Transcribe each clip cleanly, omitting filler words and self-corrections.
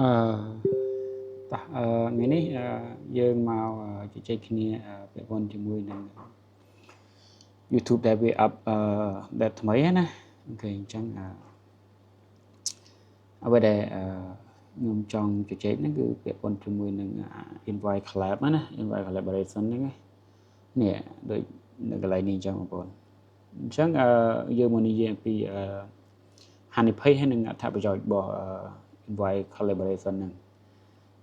តោះថ្ងៃនេះយើងមកជជែកគ្នាពាក់ព័ន្ធជាមួយនឹង YouTube ដែលវា up ដែលថ្មីណាអូខេអញ្ចឹងអ្វីដែលខ្ញុំចង់ជជែកហ្នឹងគឺពាក់ព័ន្ធជាមួយនឹង invite collab ណា invite collaboration ហ្នឹងនេះដូចនៅកន្លែងនេះអញ្ចឹងបងប្អូនអញ្ចឹងយើងមកនិយាយអំពីហានិភ័យហើយនិងអត្ថប្រយោជន៍របស់ invite collaboration ហ្នឹង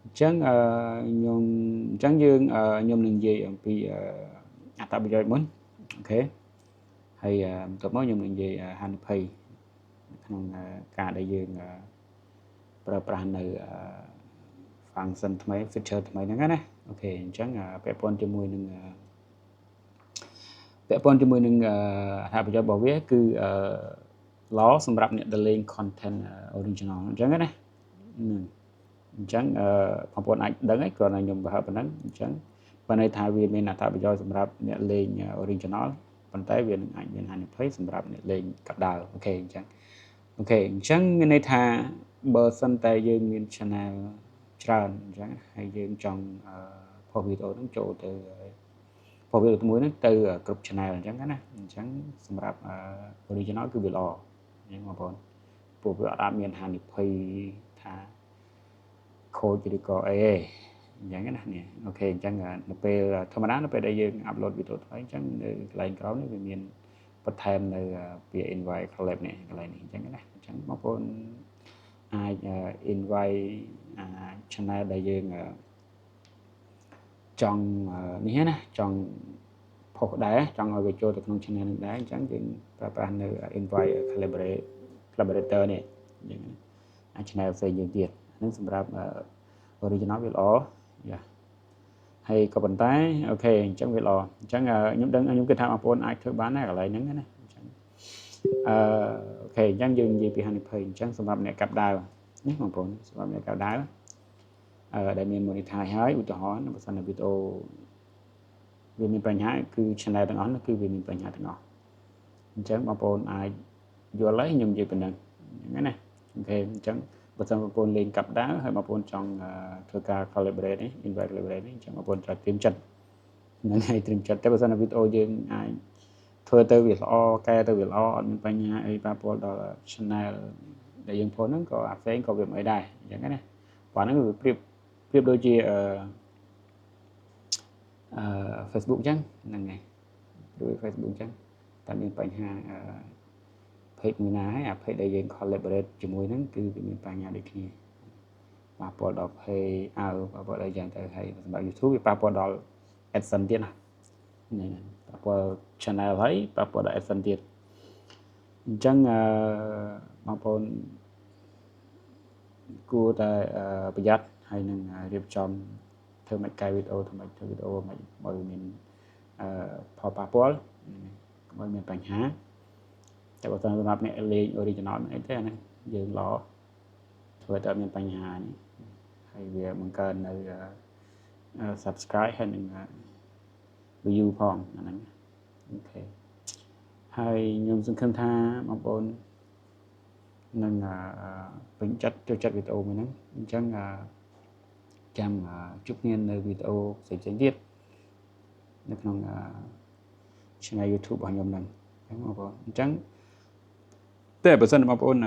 អញ្ចឹងខ្ញុំនឹងនិយាយអំពីអត្ថប្រយោជន៍មុនអូខេហើយបន្ទាប់មកខ្ញុំនឹងនិយាយហានិភ័យក្នុងការដែលយើងប្រើប្រាស់នៅ function ថ្មី feature ថ្មីហ្នឹងណាអូខេអញ្ចឹងពាក់ព័ន្ធជាមួយនឹងអត្ថប្រយោជន៍របស់វាគឺល្អសម្រាប់អ្នកដែលលេង content original អញ្ចឹងណាអញ្ចឹងបងប្អូនអាចដឹងហើយគ្រាន់តែខ្ញុំបង្ហើបប៉ុណ្ណឹងអញ្ចឹងបើន័យថាវាមានអត្ថប្រយោជន៍សម្រាប់អ្នកលេង original ប៉ុន្តែវានឹងអាចមានហានិភ័យសម្រាប់អ្នកលេងកណ្ដាលអូខេអញ្ចឹងមានន័យថាបើសិនតែយើងមាន channel ច្រើនអញ្ចឹងហើយយើងចង់ផុសវីដេអូហ្នឹងចូលទៅផុសវីដេអូមួយហ្នឹងទៅគ្រប់ channel អញ្ចឹងណាអញ្ចឹងសម្រាប់ original គឺវាល្អអញ្ចឹងបងប្អូនពួកវាអត់មានហានិភ័យថាខូចឬក៏អីទេអញ្ចឹងណានេះអូខេអញ្ចឹងនៅពេលធម្មតានៅពេលដែលយើងអាប់ឡូតវីដេអូថ្មីអញ្ចឹងនៅកន្លែងក្រោមនេះវាមានបន្ថែមនៅពាក្យ invite collab នេះកន្លែងនេះអញ្ចឹងណាអញ្ចឹងបងប្អូនអាច invite channel ដែលយើងចង់នេះណាចង់ផុសដែរចង់ឲ្យវាចូលទៅក្នុង channel នឹងដែរអញ្ចឹងយើងប្រើប្រាស់នៅ invite collaborator នេះអញ្ចឹងណា channel ផ្សេងយើងទៀតហ្នឹងសម្រាប់ original វាល្អយ៉ាហើយក៏ប៉ុន្តែអូខេអញ្ចឹងវាល្អអញ្ចឹងខ្ញុំគិតថាបងប្អូនអាចធ្វើបានដែរកន្លែងហ្នឹងណាអញ្ចឹងអូខេអញ្ចឹងយើងនិយាយពីហានិភ័យអញ្ចឹងសម្រាប់អ្នកកាប់ដាវនេះបងប្អូនសម្រាប់អ្នកកាប់ដាវដែលមាន monetize ហើយឧទាហរណ៍បើសិនជាវីដេអូវាមានបញ្ហាគឺ channel ទាំងអស់គឺវាមានបញ្ហាទាំងអស់អញ្ចឹងបងប្អូនអាចយល់ហើយខ្ញុំនិយាយប៉ុណ្ណឹងហ្នឹងណាអូខេអញ្ចឹងបើសិនបងប្អូនលេងកាប់ដាវហើយបងប្អូនចង់ធ្វើការ collaborate នេះ invite collaborate នេះអញ្ចឹងបងប្អូនត្រូវត្រៀមចិត្តហ្នឹងហើយត្រៀមចិត្តតែបើសិនជាវីដេអូយើងអាចធ្វើទៅវាល្អកែទៅវាល្អអត់មានបញ្ហាអីប៉ះពាល់ដល់ channel ដែលយើងផុសហ្នឹងក៏អាផ្សេងក៏វាមិនអីដែរអញ្ចឹងណាប៉ុណ្ណឹងវាប្រៀបដូចជាFacebook អញ្ចឹងហ្នឹងហើយដូច Facebook អញ្ចឹងតែមានបញ្ហាpage មួយណាហើយអា page ដែលយើង collaborate ជាមួយហ្នឹងគឺវាមានបញ្ហាដូចគ្នាប៉ះពាល់ដល់ page ប៉ះពាល់ដល់យ៉ាងទៅហើយសម្រាប់ YouTube វាប៉ះពាល់ដល់ AdSense ទៀតណាហ្នឹងប៉ះពាល់ channel ហើយប៉ះពាល់ដល់ AdSense ទៀតអញ្ចឹងបងប្អូនគួរតែប្រយ័ត្នហើយនឹងរៀបចំធ្វើមិនកែវីដេអូធ្វើវីដេអូមិនបើមានផលប៉ះពាល់កុំឲ្យមានបញ្ហាតែបើសម្រាប់អ្នកលេង original អីទេអាហ្នឹងយើងល្អធ្វើតែមានបញ្ហានេះហើយវាបង្កើននៅ subscribe ហើយនឹង view ផងអាហ្នឹងអូខេហើយខ្ញុំសង្ឃឹមថាបងប្អូននឹងពេញចិត្តចូលចិត្តវីដេអូមួយហ្នឹងអញ្ចឹងចាំជួបគ្នានៅវីដេអូផ្សេងទៀតនៅក្នុង channel YouTube របស់ខ្ញុំហ្នឹងបងប្អូនអញ្ចឹងតែបើសិនបងប្អូន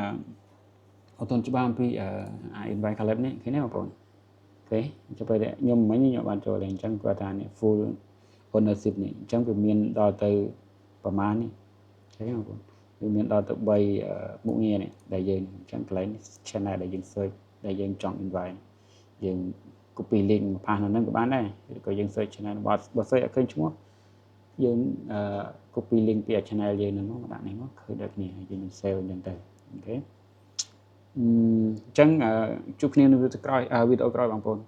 អត់ទាន់ច្បាស់អំពីinvite collab នេះឃើញទេបងប្អូនអូខេចាំពេលខ្ញុំមិញខ្ញុំបានចូលអញ្ចឹងគាត់ថានេះ full ownership នេះអញ្ចឹងវាមានដល់ទៅប្រមាណនេះឃើញទេបងប្អូនវាមានដល់ទៅ3មុខងារនេះដែលយើងអញ្ចឹងកន្លែង channel ដែលយើង search ដែលយើងចង់ invite យើង copy link មកផាសនៅហ្នឹងក៏បានដែរឬក៏យើង search channel បើ search អត់ឃើញឈ្មោះយើងcopy link ពី channel យើងហ្នឹងមកដាក់នេះមកឃើញដូចគ្នាហើយយើង save អញ្ចឹងទៅអូខេអញ្ចឹងជួបគ្នានៅវីដេអូក្រោយបងប្អូន